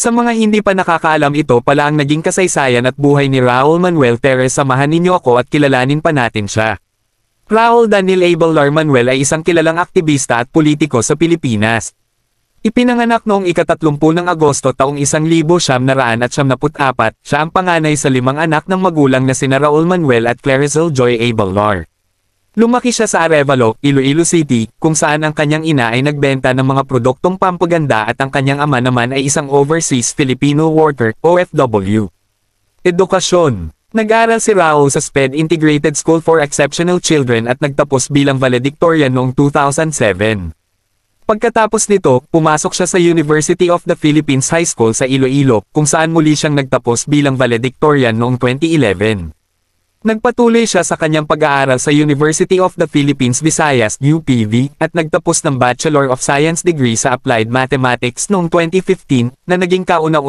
Sa mga hindi pa nakakaalam, ito pala ang naging kasaysayan at buhay ni Raul Manuel Perez. Samahan ninyo ako at kilalanin pa natin siya. Raul Daniel Abelard Manuel ay isang kilalang aktivista at politiko sa Pilipinas. Ipinanganak noong ika-30 ng Agosto taong 1974, siya ang panganay sa 5 anak ng magulang na sina Raul Manuel at Claricel Joy Abelard. Lumaki siya sa Arevalo, Iloilo City, kung saan ang kanyang ina ay nagbenta ng mga produktong pampaganda at ang kanyang ama naman ay isang overseas Filipino worker, OFW. Edukasyon. Nag-aral si Raul sa SPED Integrated School for Exceptional Children at nagtapos bilang valedictorian noong 2007. Pagkatapos nito, pumasok siya sa University of the Philippines High School sa Iloilo, kung saan muli siyang nagtapos bilang valedictorian noong 2011. Nagpatuloy siya sa kanyang pag-aaral sa University of the Philippines Visayas UPV at nagtapos ng Bachelor of Science degree sa Applied Mathematics noong 2015 na naging kauna-una